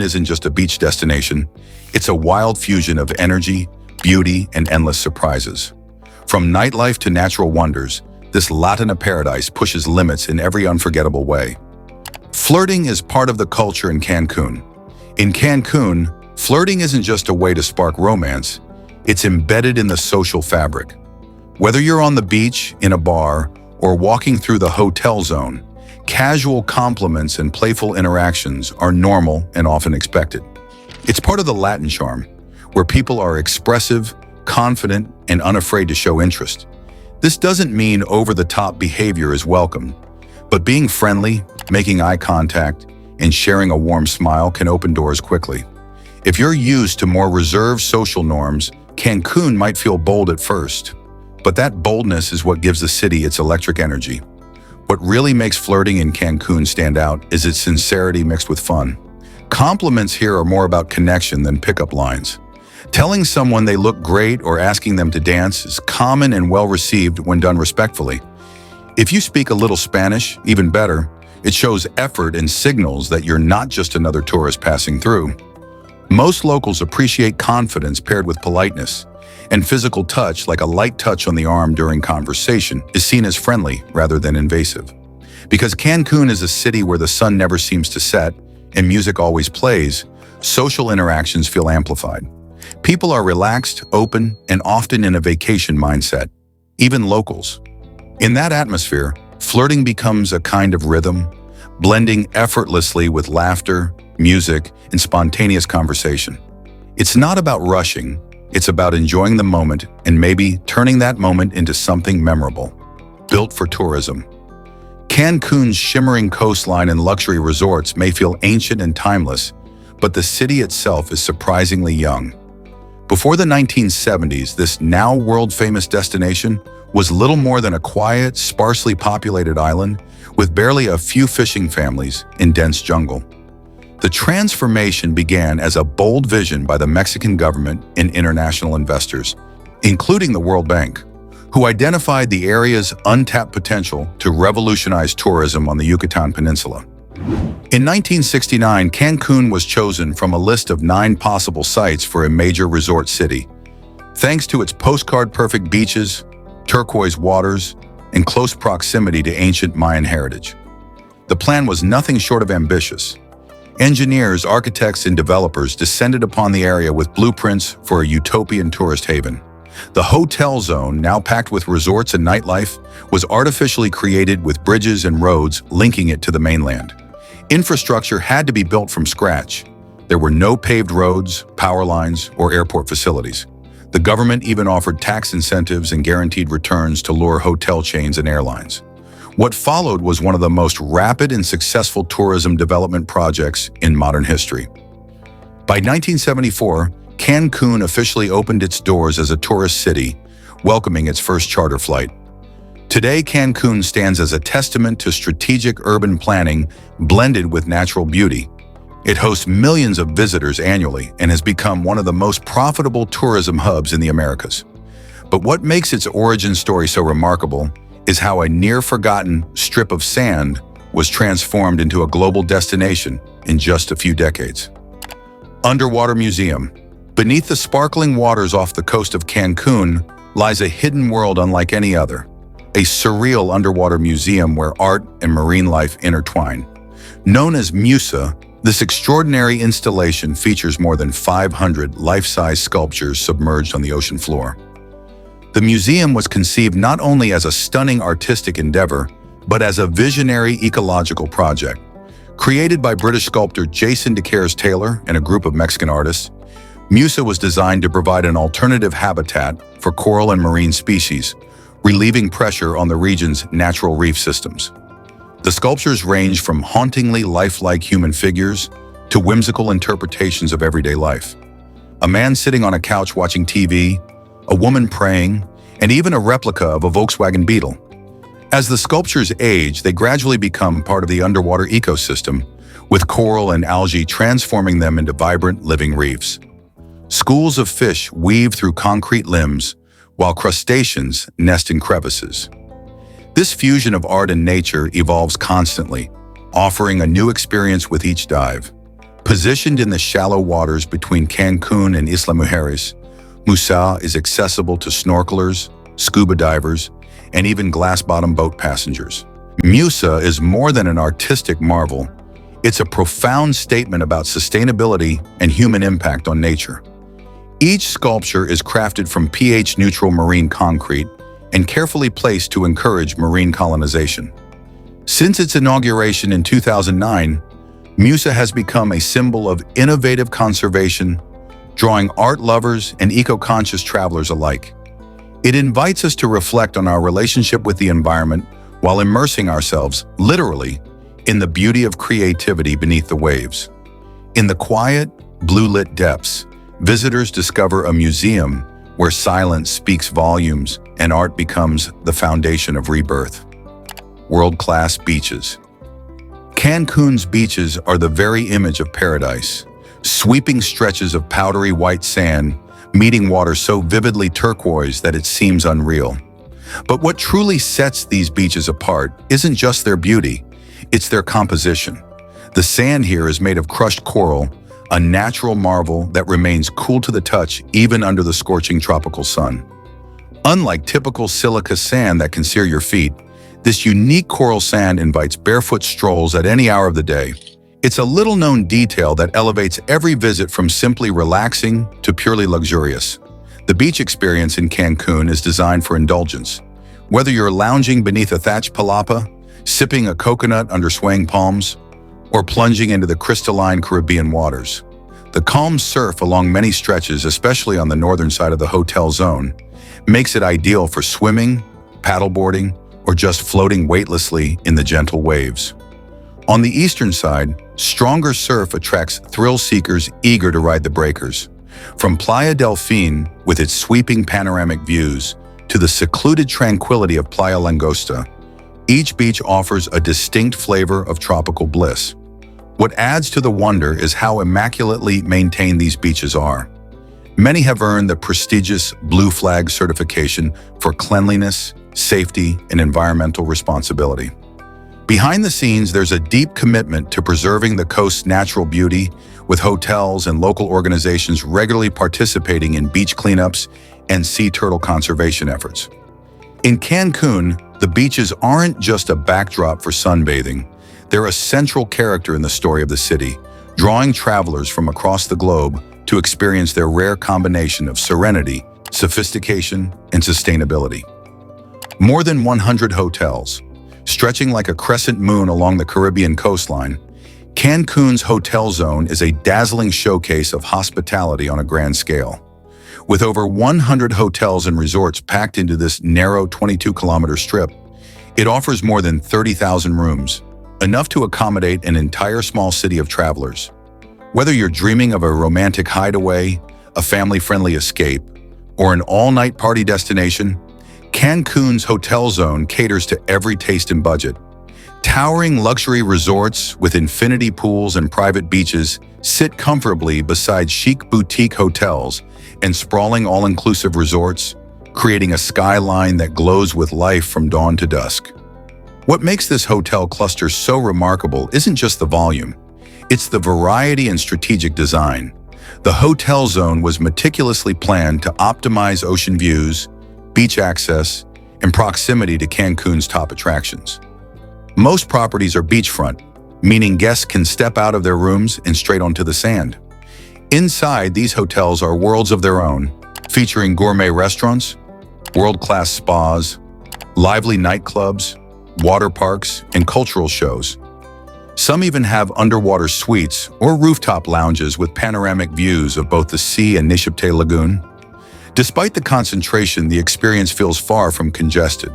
isn't just a beach destination, it's a wild fusion of energy, beauty, and endless surprises. From nightlife to natural wonders, this Latina paradise pushes limits in every unforgettable way. Flirting is part of the culture in Cancun. In Cancun, flirting isn't just a way to spark romance, it's embedded in the social fabric. Whether you're on the beach, in a bar, or walking through the hotel zone, casual compliments and playful interactions are normal and often expected. It's part of the Latin charm, where people are expressive, confident, and unafraid to show interest. This doesn't mean over-the-top behavior is welcome, but being friendly, making eye contact, and sharing a warm smile can open doors quickly. If you're used to more reserved social norms, Cancun might feel bold at first, but that boldness is what gives the city its electric energy. What really makes flirting in Cancun stand out is its sincerity mixed with fun. Compliments here are more about connection than pickup lines. Telling someone they look great or asking them to dance is common and well received when done respectfully. If you speak a little Spanish, even better, it shows effort and signals that you're not just another tourist passing through. Most locals appreciate confidence paired with politeness, and physical touch, like a light touch on the arm during conversation, is seen as friendly rather than invasive. Because Cancun is a city where the sun never seems to set and music always plays, social interactions feel amplified. People are relaxed, open, and often in a vacation mindset, even locals. In that atmosphere, flirting becomes a kind of rhythm, blending effortlessly with laughter, music, and spontaneous conversation. It's not about rushing, it's about enjoying the moment and maybe turning that moment into something memorable. Built for tourism. Cancun's shimmering coastline and luxury resorts may feel ancient and timeless, but the city itself is surprisingly young. Before the 1970s, this now world-famous destination was little more than a quiet, sparsely populated island with barely a few fishing families in dense jungle. The transformation began as a bold vision by the Mexican government and international investors, including the World Bank, who identified the area's untapped potential to revolutionize tourism on the Yucatan Peninsula. In 1969, Cancun was chosen from a list of 9 possible sites for a major resort city. Thanks to its postcard-perfect beaches, turquoise waters, and close proximity to ancient Mayan heritage. The plan was nothing short of ambitious. Engineers, architects, and developers descended upon the area with blueprints for a utopian tourist haven. The hotel zone, now packed with resorts and nightlife, was artificially created with bridges and roads linking it to the mainland. Infrastructure had to be built from scratch. There were no paved roads, power lines, or airport facilities. The government even offered tax incentives and guaranteed returns to lure hotel chains and airlines. What followed was one of the most rapid and successful tourism development projects in modern history. By 1974, Cancun officially opened its doors as a tourist city, welcoming its first charter flight. Today, Cancun stands as a testament to strategic urban planning blended with natural beauty. It hosts millions of visitors annually and has become one of the most profitable tourism hubs in the Americas. But what makes its origin story so remarkable is how a near-forgotten strip of sand was transformed into a global destination in just a few decades. Underwater Museum. Beneath the sparkling waters off the coast of Cancun lies a hidden world unlike any other, a surreal underwater museum where art and marine life intertwine. Known as Musa, this extraordinary installation features more than 500 life-size sculptures submerged on the ocean floor. The museum was conceived not only as a stunning artistic endeavor, but as a visionary ecological project. Created by British sculptor Jason de Taylor and a group of Mexican artists, Musa was designed to provide an alternative habitat for coral and marine species, relieving pressure on the region's natural reef systems. The sculptures range from hauntingly lifelike human figures to whimsical interpretations of everyday life. A man sitting on a couch watching TV, a woman praying, and even a replica of a Volkswagen Beetle. As the sculptures age, they gradually become part of the underwater ecosystem, with coral and algae transforming them into vibrant living reefs. Schools of fish weave through concrete limbs, while crustaceans nest in crevices. This fusion of art and nature evolves constantly, offering a new experience with each dive. Positioned in the shallow waters between Cancún and Isla Mujeres, Musa is accessible to snorkelers, scuba divers, and even glass-bottom boat passengers. Musa is more than an artistic marvel. It's a profound statement about sustainability and human impact on nature. Each sculpture is crafted from pH-neutral marine concrete and carefully placed to encourage marine colonization. Since its inauguration in 2009, Musa has become a symbol of innovative conservation, drawing art lovers and eco-conscious travelers alike. It invites us to reflect on our relationship with the environment while immersing ourselves, literally, in the beauty of creativity beneath the waves. In the quiet, blue-lit depths, visitors discover a museum where silence speaks volumes and art becomes the foundation of rebirth. World-class beaches. Cancún's beaches are the very image of paradise. Sweeping stretches of powdery white sand, meeting water so vividly turquoise that it seems unreal. But what truly sets these beaches apart isn't just their beauty, it's their composition. The sand here is made of crushed coral, a natural marvel that remains cool to the touch even under the scorching tropical sun. Unlike typical silica sand that can sear your feet, this unique coral sand invites barefoot strolls at any hour of the day. It's a little-known detail that elevates every visit from simply relaxing to purely luxurious. The beach experience in Cancún is designed for indulgence. Whether you're lounging beneath a thatched palapa, sipping a coconut under swaying palms, or plunging into the crystalline Caribbean waters, the calm surf along many stretches, especially on the northern side of the hotel zone, makes it ideal for swimming, paddleboarding, or just floating weightlessly in the gentle waves. On the eastern side, stronger surf attracts thrill-seekers eager to ride the breakers. From Playa Delfín, with its sweeping panoramic views, to the secluded tranquility of Playa Langosta, each beach offers a distinct flavor of tropical bliss. What adds to the wonder is how immaculately maintained these beaches are. Many have earned the prestigious Blue Flag certification for cleanliness, safety, and environmental responsibility. Behind the scenes, there's a deep commitment to preserving the coast's natural beauty, with hotels and local organizations regularly participating in beach cleanups and sea turtle conservation efforts. In Cancún, the beaches aren't just a backdrop for sunbathing. They're a central character in the story of the city, drawing travelers from across the globe to experience their rare combination of serenity, sophistication, and sustainability. More than 100 hotels, stretching like a crescent moon along the Caribbean coastline, Cancún's hotel zone is a dazzling showcase of hospitality on a grand scale. With over 100 hotels and resorts packed into this narrow 22-kilometer strip, it offers more than 30,000 rooms, enough to accommodate an entire small city of travelers. Whether you're dreaming of a romantic hideaway, a family-friendly escape, or an all-night party destination, Cancún's hotel zone caters to every taste and budget. Towering luxury resorts with infinity pools and private beaches sit comfortably beside chic boutique hotels and sprawling all-inclusive resorts, creating a skyline that glows with life from dawn to dusk. What makes this hotel cluster so remarkable isn't just the volume, it's the variety and strategic design. The hotel zone was meticulously planned to optimize ocean views, beach access, and proximity to Cancún's top attractions. Most properties are beachfront, meaning guests can step out of their rooms and straight onto the sand. Inside, these hotels are worlds of their own, featuring gourmet restaurants, world-class spas, lively nightclubs, water parks, and cultural shows. Some even have underwater suites or rooftop lounges with panoramic views of both the sea and Nishipte Lagoon. Despite the concentration, the experience feels far from congested.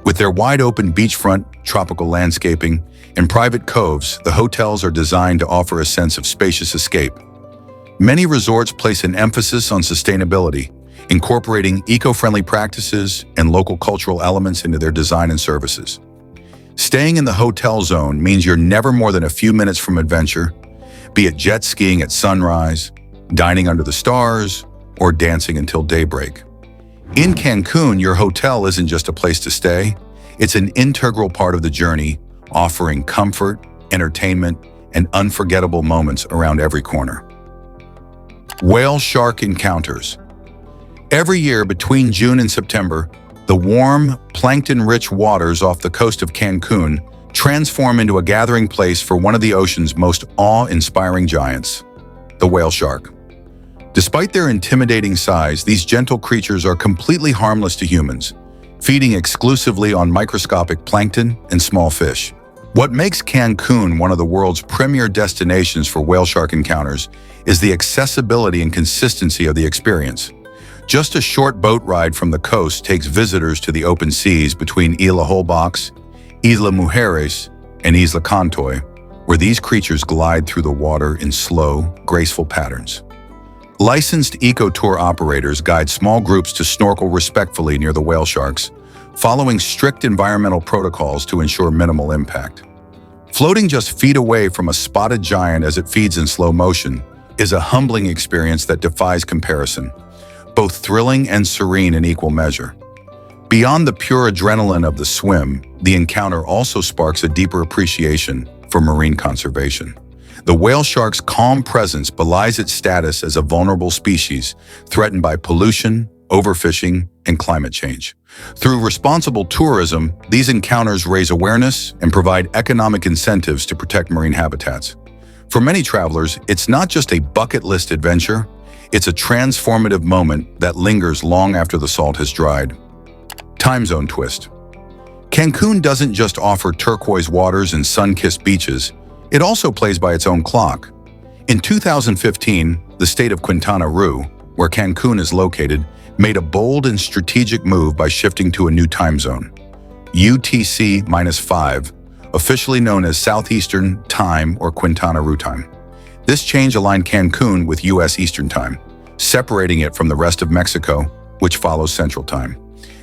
With their wide-open beachfront, tropical landscaping, and private coves, the hotels are designed to offer a sense of spacious escape. Many resorts place an emphasis on sustainability, incorporating eco-friendly practices and local cultural elements into their design and services. Staying in the hotel zone means you're never more than a few minutes from adventure, be it jet skiing at sunrise, dining under the stars, or dancing until daybreak. In Cancún, your hotel isn't just a place to stay, it's an integral part of the journey, offering comfort, entertainment, and unforgettable moments around every corner. Whale-shark encounters. Every year between June and September, the warm, plankton-rich waters off the coast of Cancun transform into a gathering place for one of the ocean's most awe-inspiring giants, the whale shark. Despite their intimidating size, these gentle creatures are completely harmless to humans, feeding exclusively on microscopic plankton and small fish. What makes Cancun one of the world's premier destinations for whale shark encounters is the accessibility and consistency of the experience. Just a short boat ride from the coast takes visitors to the open seas between Isla Holbox, Isla Mujeres, and Isla Cantoy, where these creatures glide through the water in slow, graceful patterns. Licensed eco-tour operators guide small groups to snorkel respectfully near the whale sharks, following strict environmental protocols to ensure minimal impact. Floating just feet away from a spotted giant as it feeds in slow motion is a humbling experience that defies comparison, both thrilling and serene in equal measure. Beyond the pure adrenaline of the swim, the encounter also sparks a deeper appreciation for marine conservation. The whale shark's calm presence belies its status as a vulnerable species threatened by pollution, overfishing, and climate change. Through responsible tourism, these encounters raise awareness and provide economic incentives to protect marine habitats. For many travelers, it's not just a bucket list adventure, it's a transformative moment that lingers long after the salt has dried. Time zone twist. Cancun doesn't just offer turquoise waters and sun-kissed beaches, it also plays by its own clock. In 2015, the state of Quintana Roo, where Cancun is located, made a bold and strategic move by shifting to a new time zone, UTC-5, officially known as Southeastern Time or Quintana Roo Time. This change aligned Cancun with U.S. Eastern Time, separating it from the rest of Mexico, which follows Central Time.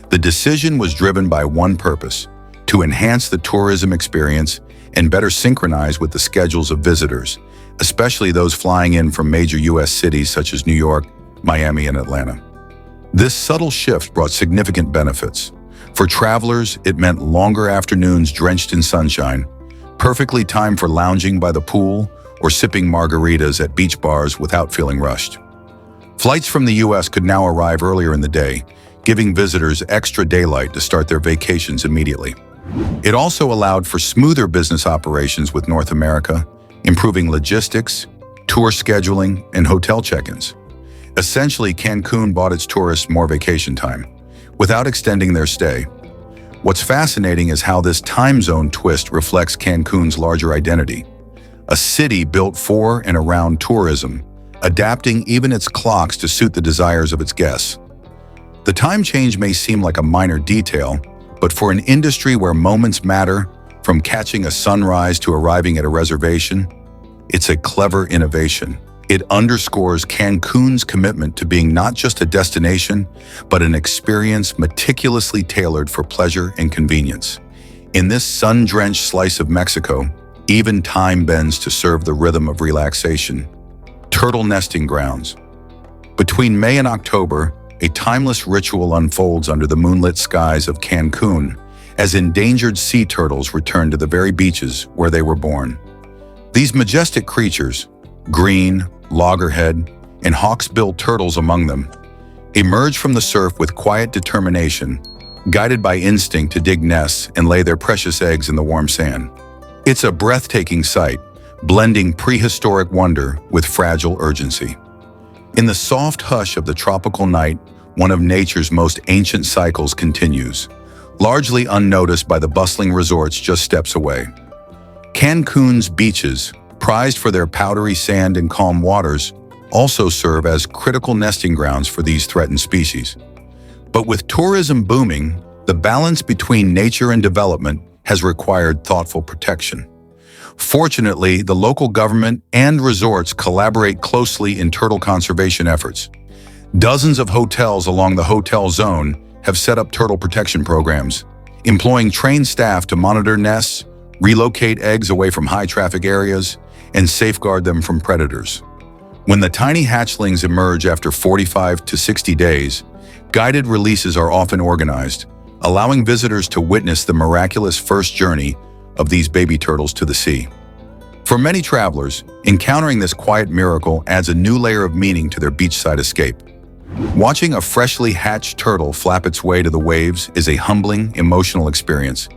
The decision was driven by one purpose: to enhance the tourism experience and better synchronize with the schedules of visitors, especially those flying in from major U.S. cities such as New York, Miami, and Atlanta. This subtle shift brought significant benefits. For travelers, it meant longer afternoons drenched in sunshine, perfectly timed for lounging by the pool or sipping margaritas at beach bars without feeling rushed. Flights from the U.S. could now arrive earlier in the day, giving visitors extra daylight to start their vacations immediately. It also allowed for smoother business operations with North America, improving logistics, tour scheduling, and hotel check-ins. Essentially, Cancun bought its tourists more vacation time, without extending their stay. What's fascinating is how this time zone twist reflects Cancun's larger identity. A city built for and around tourism, adapting even its clocks to suit the desires of its guests. The time change may seem like a minor detail, but for an industry where moments matter, from catching a sunrise to arriving at a reservation, it's a clever innovation. It underscores Cancun's commitment to being not just a destination, but an experience meticulously tailored for pleasure and convenience. In this sun-drenched slice of Mexico, even time bends to serve the rhythm of relaxation. Turtle nesting grounds. Between May and October, a timeless ritual unfolds under the moonlit skies of Cancun as endangered sea turtles return to the very beaches where they were born. These majestic creatures, green, loggerhead, and hawksbill turtles among them, emerge from the surf with quiet determination, guided by instinct to dig nests and lay their precious eggs in the warm sand. It's a breathtaking sight, blending prehistoric wonder with fragile urgency. In the soft hush of the tropical night, one of nature's most ancient cycles continues, largely unnoticed by the bustling resorts just steps away. Cancun's beaches, prized for their powdery sand and calm waters, also serve as critical nesting grounds for these threatened species. But with tourism booming, the balance between nature and development has required thoughtful protection. Fortunately, the local government and resorts collaborate closely in turtle conservation efforts. Dozens of hotels along the hotel zone have set up turtle protection programs, employing trained staff to monitor nests, relocate eggs away from high-traffic areas, and safeguard them from predators. When the tiny hatchlings emerge after 45 to 60 days, guided releases are often organized, allowing visitors to witness the miraculous first journey of these baby turtles to the sea. For many travelers, encountering this quiet miracle adds a new layer of meaning to their beachside escape. Watching a freshly hatched turtle flap its way to the waves is a humbling, emotional experience,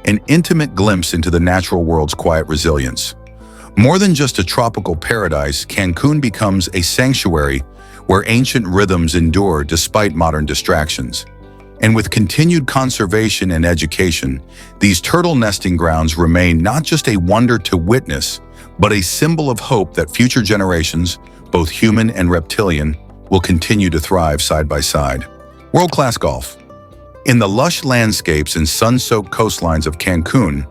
an intimate glimpse into the natural world's quiet resilience. More than just a tropical paradise, Cancun becomes a sanctuary where ancient rhythms endure despite modern distractions. And with continued conservation and education, these turtle nesting grounds remain not just a wonder to witness, but a symbol of hope that future generations, both human and reptilian, will continue to thrive side by side. World-class golf. In the lush landscapes and sun-soaked coastlines of Cancun,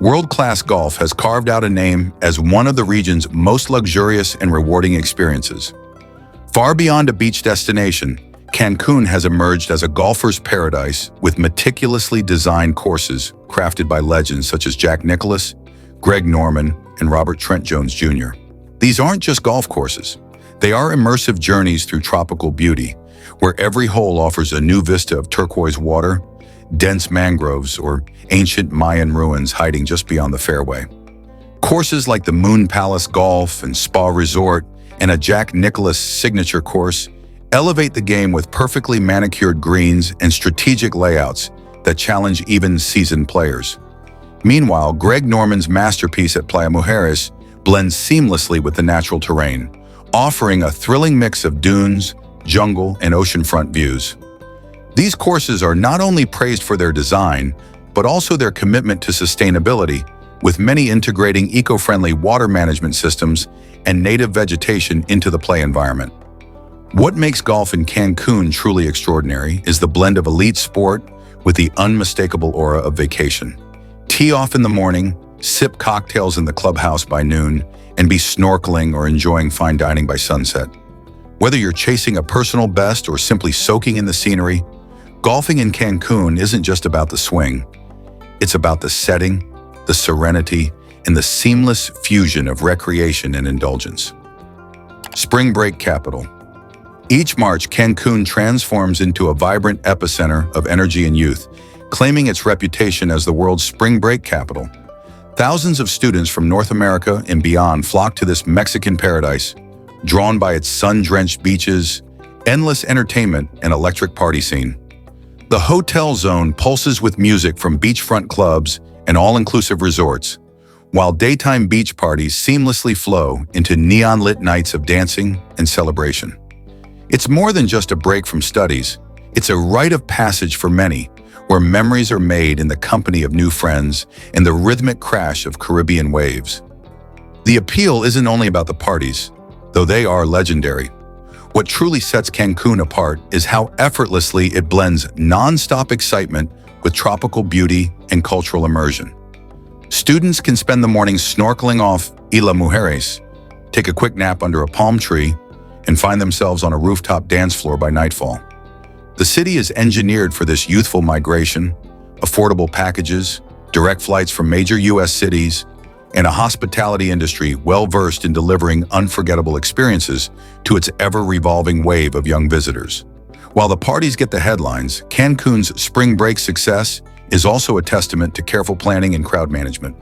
world-class golf has carved out a name as one of the region's most luxurious and rewarding experiences. Far beyond a beach destination, Cancun has emerged as a golfer's paradise with meticulously designed courses crafted by legends such as Jack Nicklaus, Greg Norman, and Robert Trent Jones Jr. These aren't just golf courses. They are immersive journeys through tropical beauty, where every hole offers a new vista of turquoise water, dense mangroves, or ancient Mayan ruins hiding just beyond the fairway. Courses like the Moon Palace Golf and Spa Resort and a Jack Nicklaus signature course elevate the game with perfectly manicured greens and strategic layouts that challenge even seasoned players. Meanwhile, Greg Norman's masterpiece at Playa Mujeres blends seamlessly with the natural terrain, offering a thrilling mix of dunes, jungle, and oceanfront views. These courses are not only praised for their design, but also their commitment to sustainability, with many integrating eco-friendly water management systems and native vegetation into the play environment. What makes golf in Cancun truly extraordinary is the blend of elite sport with the unmistakable aura of vacation. Tee off in the morning, sip cocktails in the clubhouse by noon, and be snorkeling or enjoying fine dining by sunset. Whether you're chasing a personal best or simply soaking in the scenery, golfing in Cancun isn't just about the swing. It's about the setting, the serenity, and the seamless fusion of recreation and indulgence. Spring break capital. Each March, Cancun transforms into a vibrant epicenter of energy and youth, claiming its reputation as the world's spring break capital. Thousands of students from North America and beyond flock to this Mexican paradise, drawn by its sun-drenched beaches, endless entertainment, and electric party scene. The hotel zone pulses with music from beachfront clubs and all-inclusive resorts, while daytime beach parties seamlessly flow into neon-lit nights of dancing and celebration. It's more than just a break from studies. It's a rite of passage for many, where memories are made in the company of new friends and the rhythmic crash of Caribbean waves. The appeal isn't only about the parties, though they are legendary. What truly sets Cancun apart is how effortlessly it blends non-stop excitement with tropical beauty and cultural immersion. Students can spend the morning snorkeling off Isla Mujeres, take a quick nap under a palm tree, and find themselves on a rooftop dance floor by nightfall. The city is engineered for this youthful migration, affordable packages, direct flights from major U.S. cities, and a hospitality industry well-versed in delivering unforgettable experiences to its ever-revolving wave of young visitors. While the parties get the headlines, Cancun's spring break success is also a testament to careful planning and crowd management.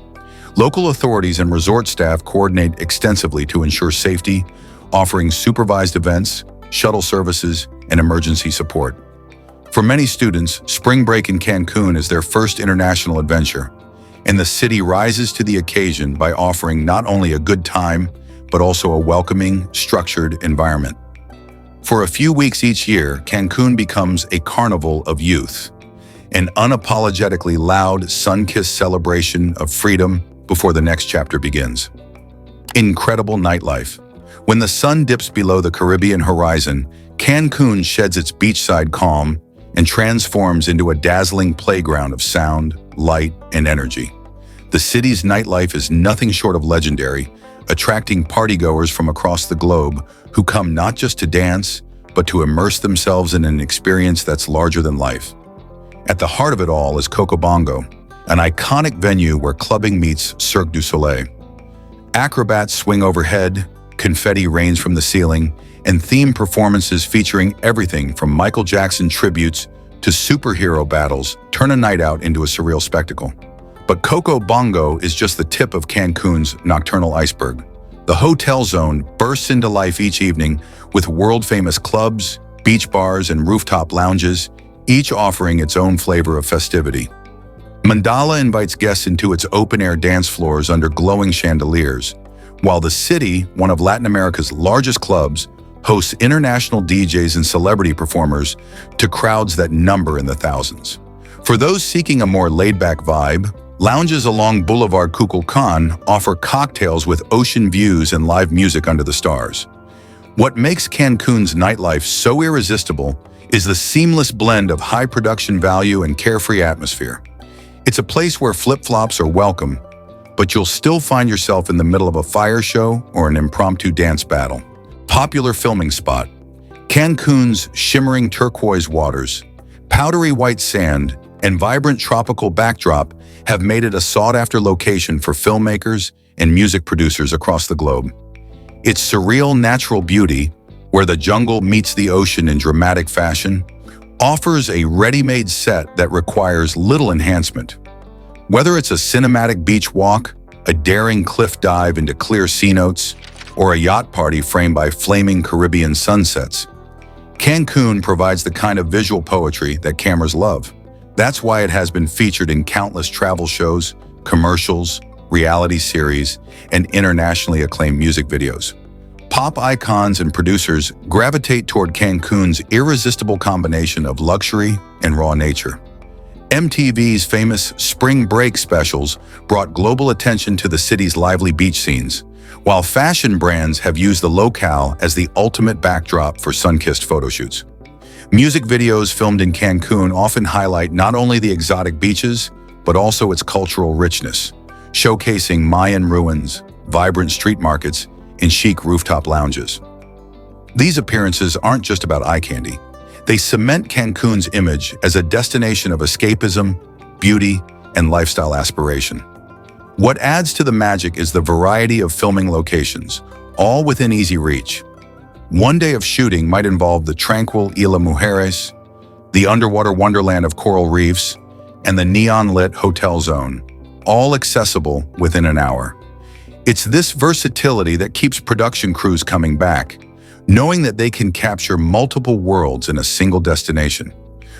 Local authorities and resort staff coordinate extensively to ensure safety, offering supervised events, shuttle services, and emergency support. For many students, spring break in Cancun is their first international adventure, and the city rises to the occasion by offering not only a good time, but also a welcoming, structured environment. For a few weeks each year, Cancun becomes a carnival of youth, an unapologetically loud, sun-kissed celebration of freedom before the next chapter begins. Incredible nightlife. When the sun dips below the Caribbean horizon, Cancun sheds its beachside calm and transforms into a dazzling playground of sound, light, and energy. The city's nightlife is nothing short of legendary, attracting partygoers from across the globe who come not just to dance, but to immerse themselves in an experience that's larger than life. At the heart of it all is Cocobongo, an iconic venue where clubbing meets Cirque du Soleil. Acrobats swing overhead, confetti rains from the ceiling, and theme performances featuring everything from Michael Jackson tributes to superhero battles turn a night out into a surreal spectacle. But Coco Bongo is just the tip of Cancun's nocturnal iceberg. The hotel zone bursts into life each evening with world-famous clubs, beach bars, and rooftop lounges, each offering its own flavor of festivity. Mandala invites guests into its open-air dance floors under glowing chandeliers, while the city, one of Latin America's largest clubs, hosts international DJs and celebrity performers to crowds that number in the thousands. For those seeking a more laid-back vibe, lounges along Boulevard Kukulkan offer cocktails with ocean views and live music under the stars. What makes Cancun's nightlife so irresistible is the seamless blend of high production value and carefree atmosphere. It's a place where flip-flops are welcome, but you'll still find yourself in the middle of a fire show or an impromptu dance battle. Popular filming spot. Cancun's shimmering turquoise waters, powdery white sand, and vibrant tropical backdrop have made it a sought-after location for filmmakers and music producers across the globe. Its surreal natural beauty, where the jungle meets the ocean in dramatic fashion, offers a ready-made set that requires little enhancement. Whether it's a cinematic beach walk, a daring cliff dive into clear sea notes, or a yacht party framed by flaming Caribbean sunsets, Cancun provides the kind of visual poetry that cameras love. That's why it has been featured in countless travel shows, commercials, reality series, and internationally acclaimed music videos. Pop icons and producers gravitate toward Cancun's irresistible combination of luxury and raw nature. MTV's famous Spring Break specials brought global attention to the city's lively beach scenes, while fashion brands have used the locale as the ultimate backdrop for sun-kissed photoshoots. Music videos filmed in Cancun often highlight not only the exotic beaches, but also its cultural richness, showcasing Mayan ruins, vibrant street markets, and chic rooftop lounges. These appearances aren't just about eye candy. They cement Cancun's image as a destination of escapism, beauty, and lifestyle aspiration. What adds to the magic is the variety of filming locations, all within easy reach. One day of shooting might involve the tranquil Isla Mujeres, the underwater wonderland of coral reefs, and the neon-lit hotel zone, all accessible within an hour. It's this versatility that keeps production crews coming back, knowing that they can capture multiple worlds in a single destination.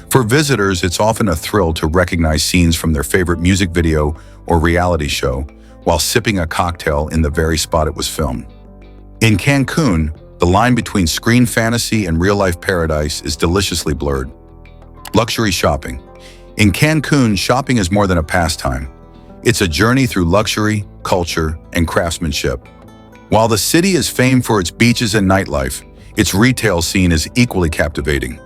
For visitors, it's often a thrill to recognize scenes from their favorite music video or reality show while sipping a cocktail in the very spot it was filmed. In Cancun, the line between screen fantasy and real-life paradise is deliciously blurred. Luxury shopping. In Cancun, shopping is more than a pastime. It's a journey through luxury, culture, and craftsmanship. While the city is famed for its beaches and nightlife, its retail scene is equally captivating.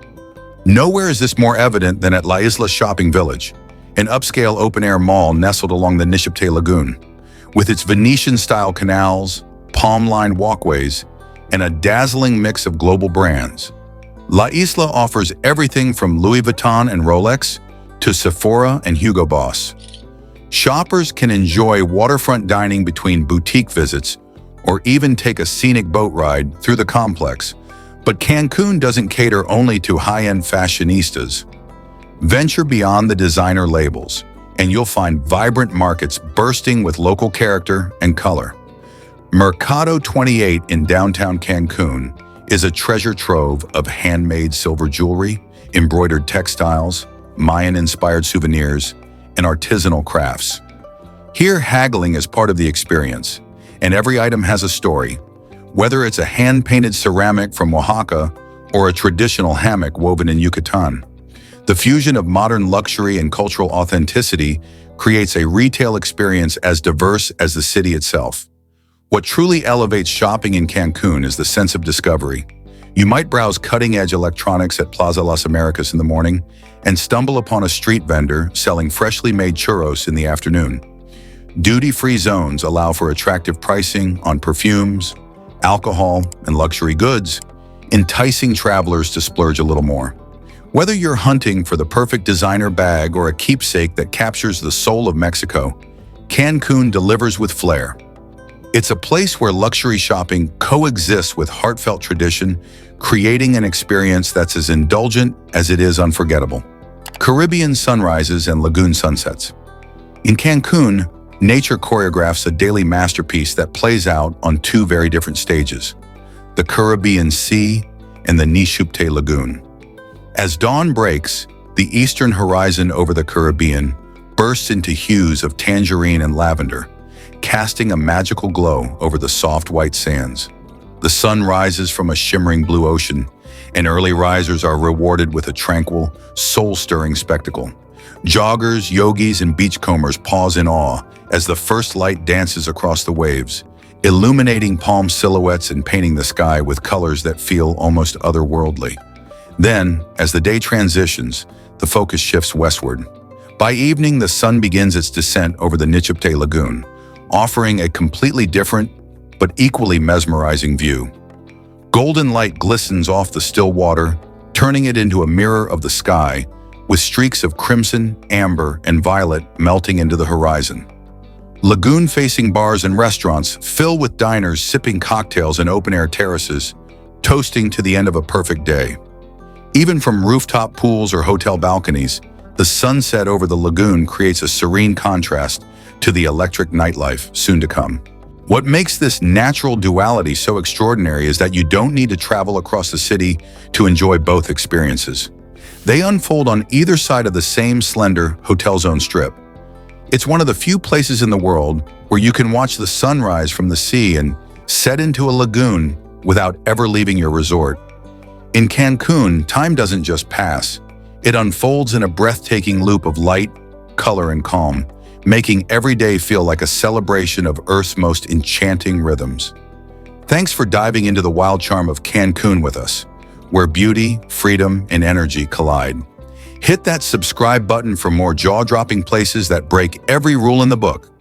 Nowhere is this more evident than at La Isla Shopping Village, an upscale open-air mall nestled along the Nishipte Lagoon. With its Venetian-style canals, palm-lined walkways, and a dazzling mix of global brands, La Isla offers everything from Louis Vuitton and Rolex to Sephora and Hugo Boss. Shoppers can enjoy waterfront dining between boutique visits or even take a scenic boat ride through the complex. But Cancun doesn't cater only to high-end fashionistas. Venture beyond the designer labels, and you'll find vibrant markets bursting with local character and color. Mercado 28 in downtown Cancun is a treasure trove of handmade silver jewelry, embroidered textiles, Mayan-inspired souvenirs, and artisanal crafts. Here, haggling is part of the experience, and every item has a story. Whether it's a hand-painted ceramic from Oaxaca or a traditional hammock woven in Yucatan, the fusion of modern luxury and cultural authenticity creates a retail experience as diverse as the city itself. What truly elevates shopping in Cancun is the sense of discovery. You might browse cutting-edge electronics at Plaza Las Americas in the morning and stumble upon a street vendor selling freshly made churros in the afternoon. Duty-free zones allow for attractive pricing on perfumes, alcohol, and luxury goods, enticing travelers to splurge a little more. Whether you're hunting for the perfect designer bag or a keepsake that captures the soul of Mexico, Cancun delivers with flair. It's a place where luxury shopping coexists with heartfelt tradition, creating an experience that's as indulgent as it is unforgettable. Caribbean sunrises and lagoon sunsets. In Cancun, nature choreographs a daily masterpiece that plays out on two very different stages, the Caribbean Sea and the Nishupte Lagoon. As dawn breaks, the eastern horizon over the Caribbean bursts into hues of tangerine and lavender, casting a magical glow over the soft white sands. The sun rises from a shimmering blue ocean, and early risers are rewarded with a tranquil, soul-stirring spectacle. Joggers, yogis, and beachcombers pause in awe as the first light dances across the waves, illuminating palm silhouettes and painting the sky with colors that feel almost otherworldly. Then, as the day transitions, the focus shifts westward. By evening, the sun begins its descent over the Nishupte Lagoon, offering a completely different but equally mesmerizing view. Golden light glistens off the still water, turning it into a mirror of the sky, with streaks of crimson, amber, and violet melting into the horizon. Lagoon-facing bars and restaurants fill with diners sipping cocktails in open-air terraces, toasting to the end of a perfect day. Even from rooftop pools or hotel balconies, the sunset over the lagoon creates a serene contrast to the electric nightlife soon to come. What makes this natural duality so extraordinary is that you don't need to travel across the city to enjoy both experiences. They unfold on either side of the same slender hotel zone strip. It's one of the few places in the world where you can watch the sunrise from the sea and set into a lagoon without ever leaving your resort. In Cancun, time doesn't just pass. It unfolds in a breathtaking loop of light, color, and calm, making every day feel like a celebration of Earth's most enchanting rhythms. Thanks for diving into the wild charm of Cancun with us, where beauty, freedom, and energy collide. Hit that subscribe button for more jaw-dropping places that break every rule in the book.